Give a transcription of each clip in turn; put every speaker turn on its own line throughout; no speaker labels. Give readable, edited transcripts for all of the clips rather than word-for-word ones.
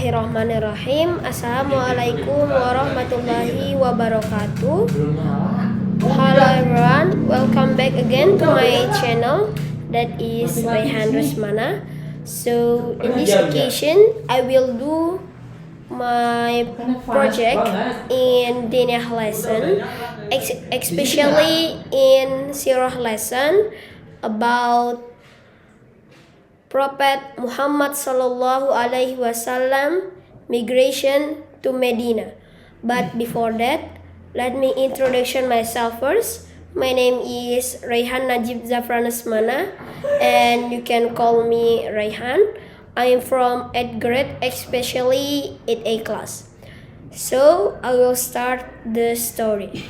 Bismillahirrahmanirrahim. Assalamualaikum warahmatullahi wabarakatuh. Hello everyone, welcome back again to my channel, that is Rayhan Rusmana. So in this occasion I will do my project in diniyah lesson, especially in sirah lesson about Prophet Muhammad Sallallahu Alaihi Wasallam migration to Medina. But before that, let me introduce myself first. My name is Rayhan Najib Zafran Rusmana, and you can call me Rayhan. I am from 8th grade, especially 8A class. So I will start the story.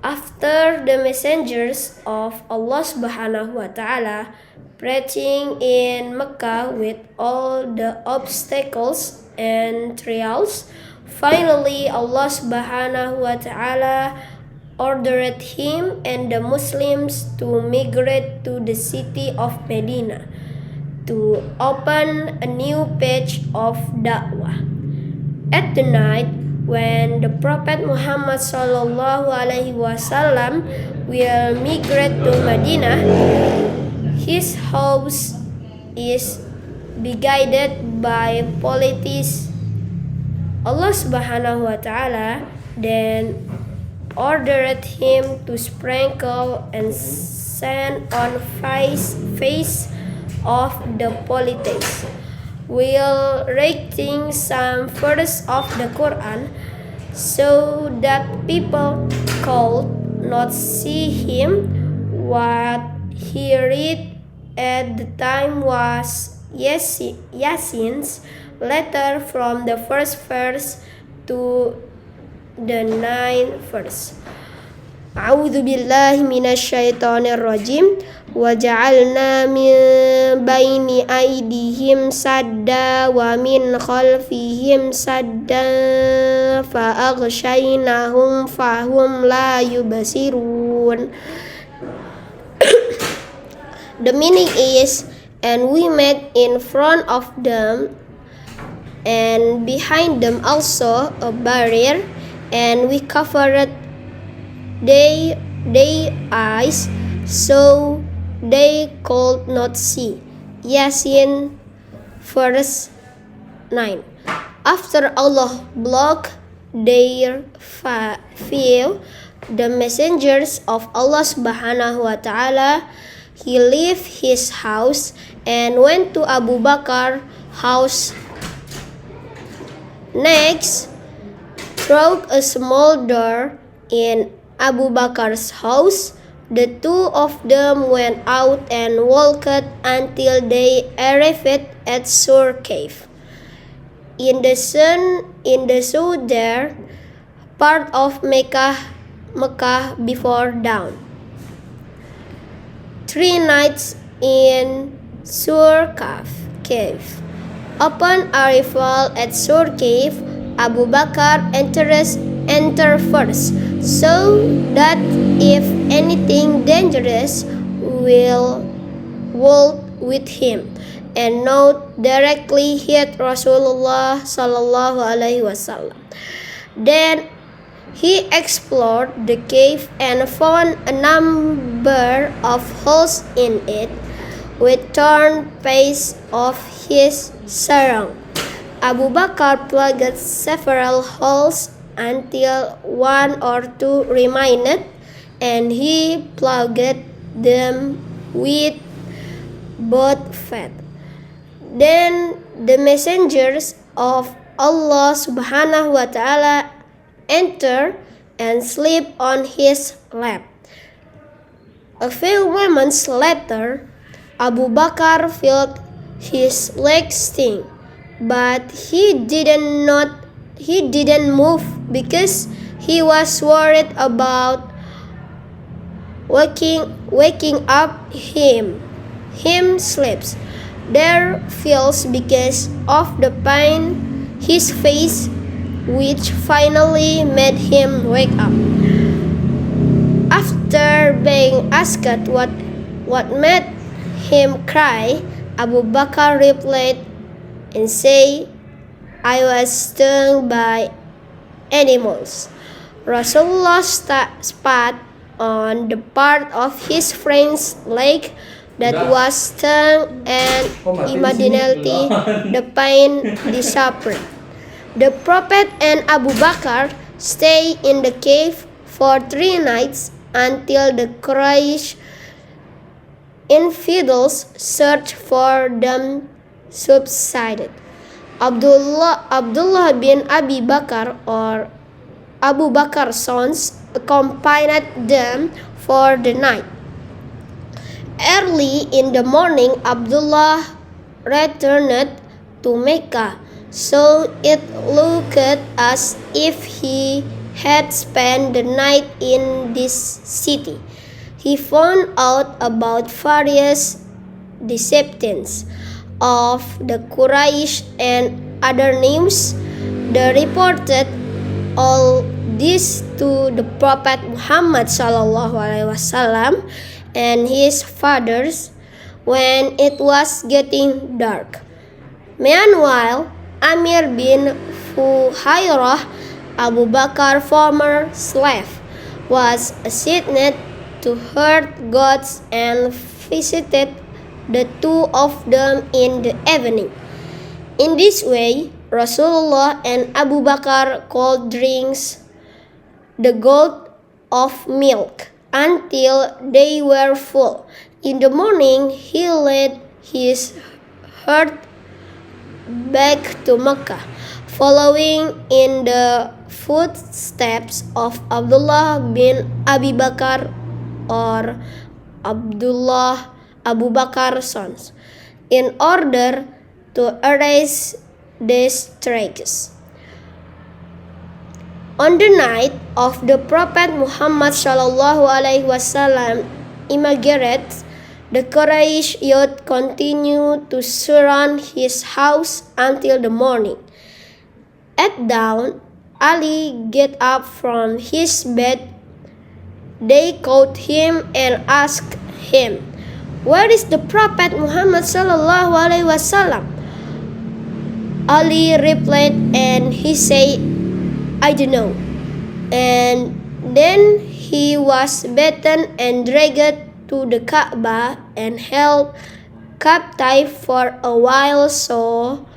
After the messengers of Allah Subhanahu wa Ta'ala preaching in Mecca with all the obstacles and trials, finally Allah Subhanahu wa Ta'ala ordered him and the Muslims to migrate to the city of Medina to open a new page of da'wah. At the night, when the Prophet Muhammad Sallallahu Alaihi Wasallam will migrate to Medina, his house is be guided by polities. Allah Subhanahu wa Ta'ala then ordered him to sprinkle and sand on face of the polities, while reading some verses of the Quran, so that people could not see him. What he read at the time was Yasin's letter from the first verse to the 9th verse. A'udzu billahi minasyaitonir rajim. Wa ja'alna min baini aydihim sadda wa min khalfihim sadda fa aghshaynahum fahum la yubsirun. The meaning is, and we made in front of them and behind them also a barrier, and we covered their eyes so they could not see. Yasin verse 9. After Allah blocked their view, the messengers of Allah Subhanahu wa Ta'ala, he left his house and went to Abu Bakar's house. Next, through a small door in Abu Bakar's house, the two of them went out and walked until they arrived at Sur Cave. In the southern part of Mecca before dawn. 3 nights in Sur Cave. Upon arrival at Sur Cave, Abu Bakar enter first, so that if anything dangerous will walk with him, and not directly hit Rasulullah Sallallahu Alaihi Wasallam. Then he explored the cave and found a number of holes in it, with torn pieces of his sarong. Abu Bakar plugged several holes until 1 or 2 remained, and he plugged them with both feet. Then the messengers of Allah Subhanahu wa Ta'ala enter and sleep on his lap. A few moments later, Abu Bakar felt his legs sting, but he didn't move because he was worried about waking up him sleeps. There feels because of the pain his face, which finally made him wake up. After being asked what made him cry, Abu Bakar replied and said, I was stung by animals. Rasulullah spat on the part of his friend's leg that was stung, and immediately the pain disappeared. The Prophet and Abu Bakar stayed in the cave for 3 nights until the Quraysh infidels' search for them subsided. Abdullah bin Abi Bakar, or Abu Bakar's sons, accompanied them for the night. Early in the morning, Abdullah returned to Mecca, so it looked as if he had spent the night in this city. He found out about various deceptions of the Quraysh and other names. They reported all this to the Prophet Muhammad SAW and his fathers when it was getting dark. Meanwhile, Amir bin Fuhairah, Abu Bakar's former slave, was assigned to herd goats and visited the two of them in the evening. In this way, Rasulullah and Abu Bakar could drink the goat of milk until they were full. In the morning, he led his herd back to Mecca, following in the footsteps of Abdullah bin Abi Bakar, or Abdullah Abu Bakar's sons, in order to erase these tracks. On the night of the Prophet Muhammad SAW immigrated, the Quraysh youth continued to surround his house until the morning. At dawn, Ali got up from his bed. They caught him and asked him, "Where is the Prophet Muhammad SAW?" Ali replied, and he said, "I don't know." And then he was beaten and dragged to the Kaaba and held captive for a while, so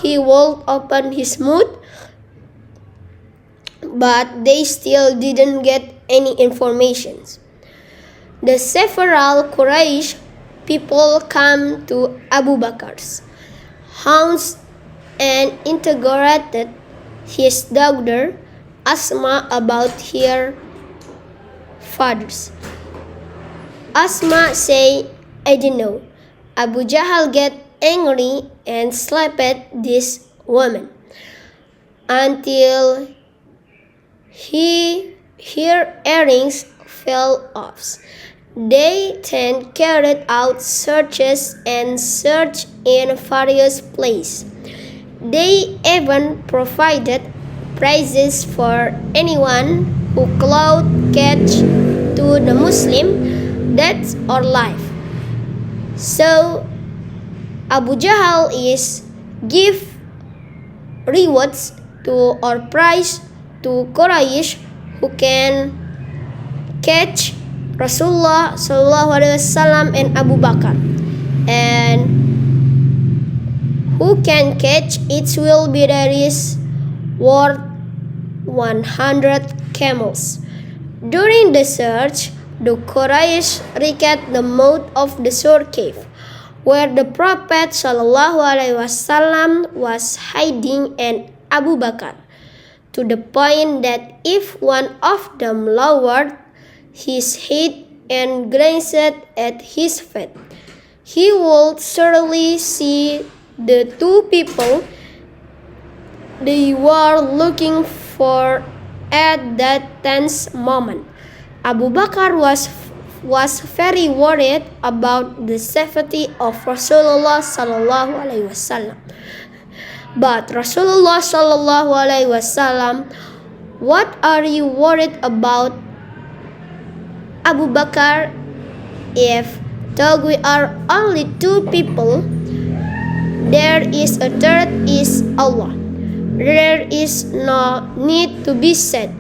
he would open his mouth, but they still didn't get any information. The several Quraysh people came to Abu Bakar's house and interrogated his daughter Asma about her fathers. Asma said, "I don't know." Abu Jahal got angry and slapped this woman until her earrings fell off. They then carried out searches and searched in various places. They even provided prizes for anyone who could catch to the Muslim, dead or alive. So Abu Jahal is give rewards to or prize to Quraysh who can catch Rasulullah SAW and Abu Bakar, and who can catch it will be worth 100 camels. During the search, the Quraysh reached the mouth of the Sur cave, where the Prophet SAW was hiding, and Abu Bakar, to the point that if one of them lowered his head and glanced at his feet, he would surely see the two people they were looking for at that tense moment. Abu Bakar was very worried about the safety of Rasulullah SAW. But Rasulullah SAW, "What are you worried about, Abu Bakar? If though we are only two people, there is a third is Allah. There is no need to be said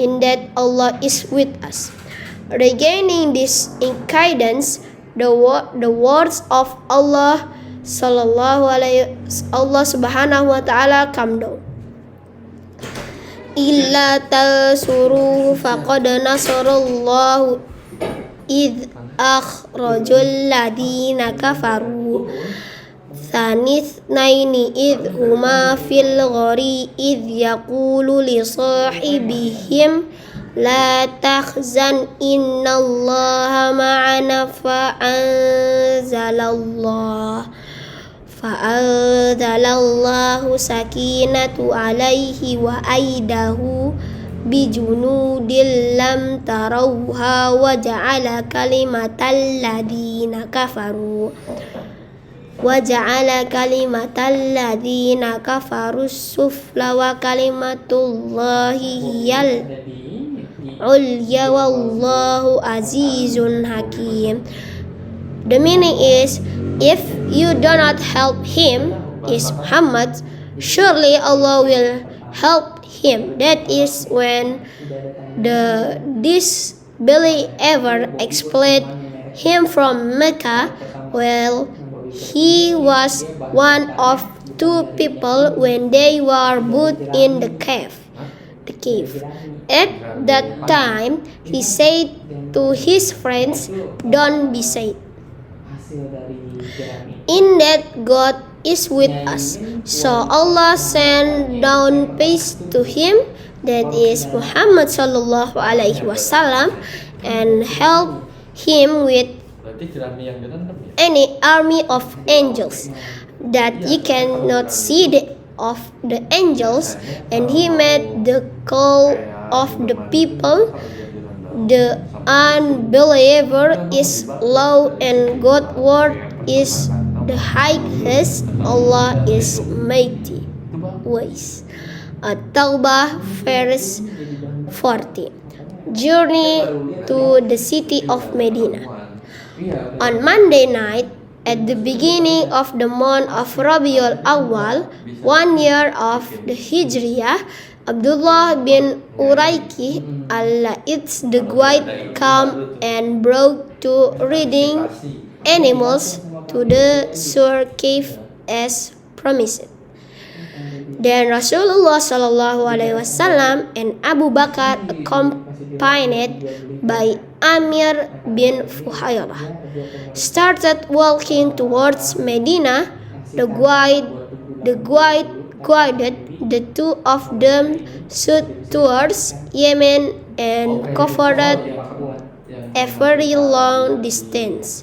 in that Allah is with us. Regaining this guidance, the words of Allah subhanahu wa ta'ala come down. Illa tansuruhu faqad nasarallahu idh akhrajal ladina kafaru thanithnaini idh huma fil ghari idh yaqulu li sahibihim la tahzan innallaha ma'ana fa'anzalallahu sakinatu alaihi wa aidahu bijunudil lam tarawha wa ja'ala kalimatal ladina kafaru sufla wa kalimatullahi hiyal ulya wallahu azizun hakim. The meaning is, if you do not help him, is Muhammad, surely Allah will help him. That is when the disbeliever expelled him from Mecca. Well, he was one of two people when they were put in the cave. At that time, he said to his friends, "Don't be sad. In that God is with us." So Allah sent down peace to him, that is Muhammad sallallahu alaihi wasallam, and helped him with any army of angels that you cannot see of the angels, and he made the call of the people. The unbeliever is low and God's word is the highest. Allah is mighty ways. At-Taubah verse 40. Journey to the city of Medina. On Monday night, at the beginning of the month of Rabiul Awwal, 1 year of the Hijriyah, Abdullah bin Uraiki al-Laits the guide came and brought 2 reading animals to the Sur cave as promised. Then Rasulullah sallallahu alaihi wasallam and Abu Bakar, accompanied by Amir bin Fuhairah, started walking towards Medina. The guide guided the 2 of them south towards Yemen and covered a very long distance.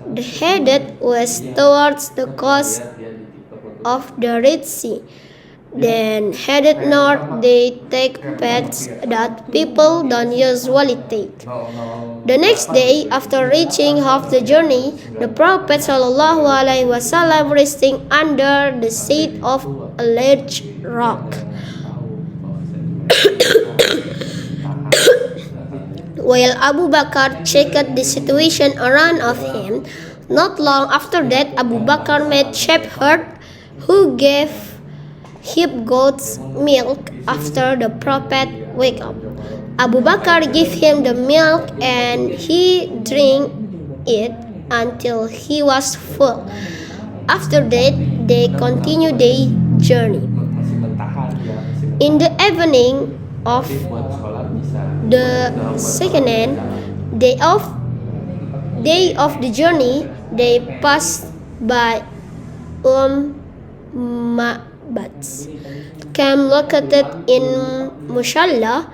The headed west towards the coast of the Red Sea. Then headed north, they take paths that people don't usually take. The next day, after reaching half the journey, the Prophet ﷺ resting under the shade of a large rock. While Abu Bakr checked the situation around of him, not long after that, Abu Bakr met shepherd who gave him goat's milk after the Prophet wake up. Abu Bakr gave him the milk and he drank it until he was full. After that, they continued their journey. In the evening of the second day of the journey, they passed by Ma'bad's camp located in Mushalla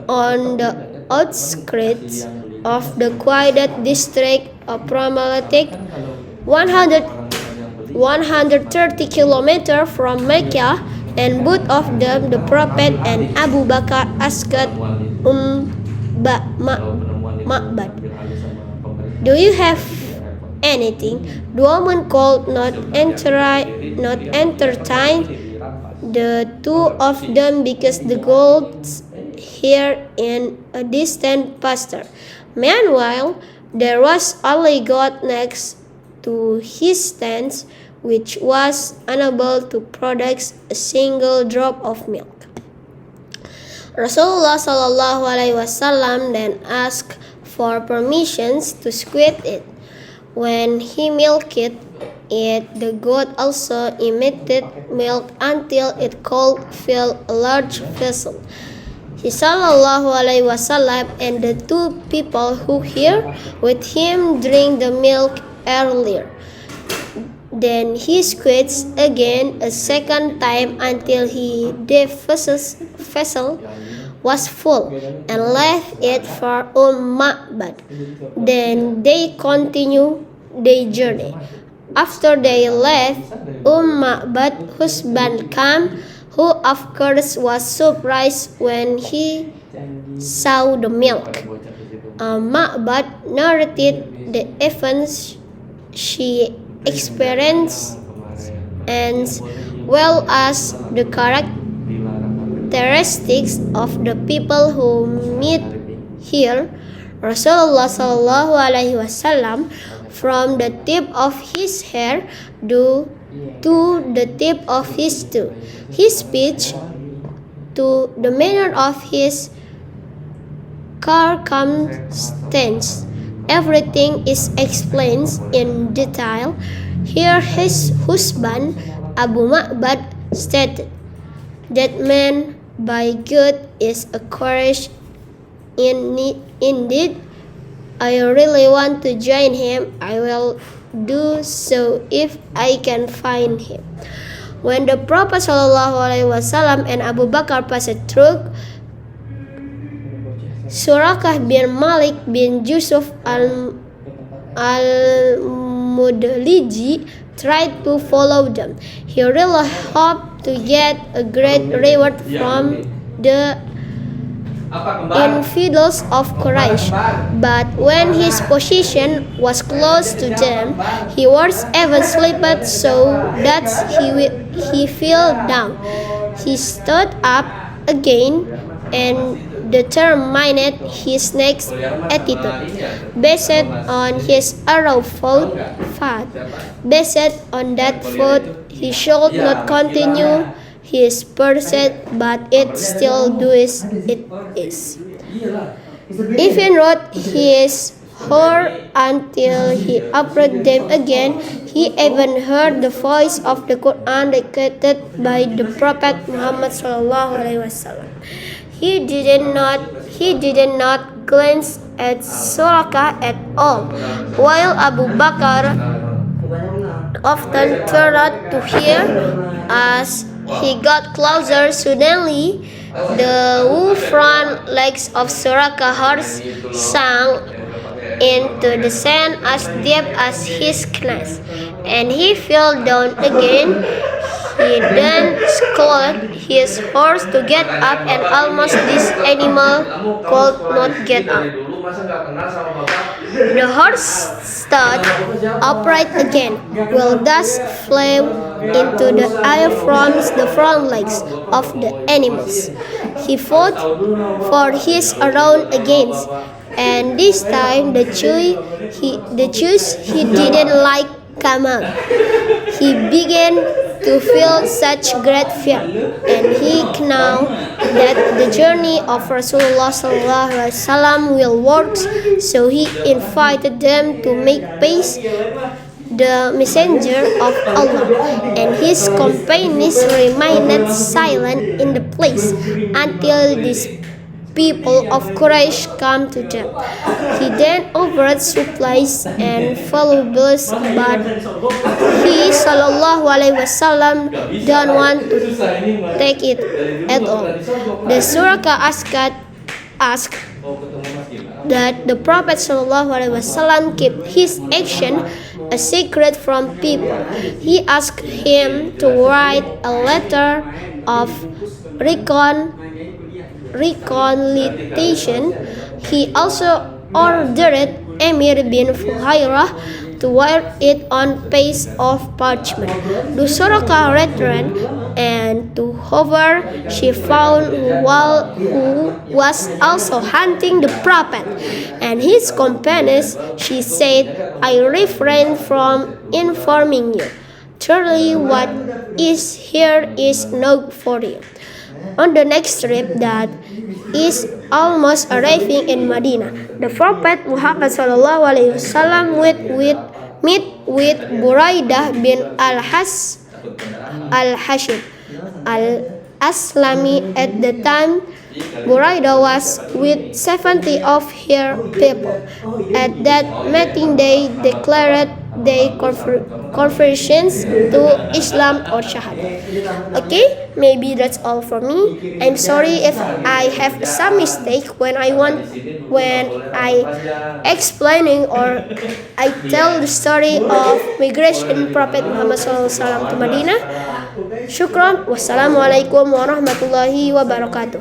on the outskirts of the quiet district of Ramalatik, 130 kilometers from Mecca, and both of them, the Prophet and Abu Bakr, asked Ma'bad, "Do you have anything?" The woman could not entertain the 2 of them because the goats here in a distant pasture. Meanwhile, there was only goat next to his tent which was unable to produce a single drop of milk. Rasulullah Shallallahu Alaihi Wasallam then asked for permissions to squeeze it. When he milked it, the goat also emitted milk until it could fill a large vessel. He Sallallahu Alaihi Wasallam and the two people who here with him drink the milk earlier. Then he squeezed again a second time until the vessel was full and left it for Ma'bad. Then they continued their journey. After they left, Ma'bad's husband came, who of course was surprised when he saw the milk. Ma'bad narrated the events she experienced as well as the characteristics of the people who meet here. Rasulullah Sallallahu Alaihi Wasallam, from the tip of his hair to the tip of his toe, his speech to the manner of his circumstance, everything is explained in detail. Here his husband, Abu Ma'bad, stated, "That man by God is a courage indeed. I really want to join him. I will do so if I can find him." When the Prophet ﷺ and Abu Bakar passed through, Surakah bin Malik bin Yusuf al-Mudliji tried to follow them. He really hoped to get a great reward from the infidels of Quraysh, but when his position was close to them, he was even slipped so that he fell down. He stood up again and determined his next attitude. Based on his arrow foot, based on that foot, he should not continue his pursuit, but it still does it is. Even wrote his horror until he approached them again. He even heard the voice of the Quran recited by the Prophet Muhammad Sallallahu Alaihi Wasallam. He did not glance at Surakah at all, while Abu Bakar often turned to hear. As he got closer, suddenly the front legs of Surakah's horse sank into the sand as deep as his knees, and he fell down again. He then scolded his horse to get up, and almost this animal could not get up. The horse stood upright again, while dust flew into the air from the front legs of the animals. He fought for his own against, and this time the choice he didn't like came out. He began to feel such great fear, and he knew that the journey of Rasulullah SAW will work, so he invited them to make peace. The messenger of Allah and his companions remained silent in the place until these people of Quraysh come to them. He then offered supplies and valuables, but he Sallallahu Alaihi Wasallam don't want to take it at all. The Surakah asked that the Prophet Sallallahu Alaihi Wasallam keep his action a secret from people. He asked him to write a letter of reconciliation. He also ordered Amir bin Fuhairah to write it on piece of parchment. The Surakah returned, and to whoever she found who was also hunting the Prophet and his companions, she said, "I refrain from informing you. Surely what is here is no for you. On the next trip that is almost arriving in Medina, the Prophet Muhammad SAW meet with Buraidah bin al-Hashib al-Aslami. At the time, Buraidah was with 70 of her people. At that meeting, they declared their conversions to Islam or Shahada. Okay, maybe that's all for me. I'm sorry if I have some mistake when I explaining or I tell the story of migration Prophet Muhammad SAW to Madinah. Syukran. Wassalamualaikum warahmatullahi wabarakatuh.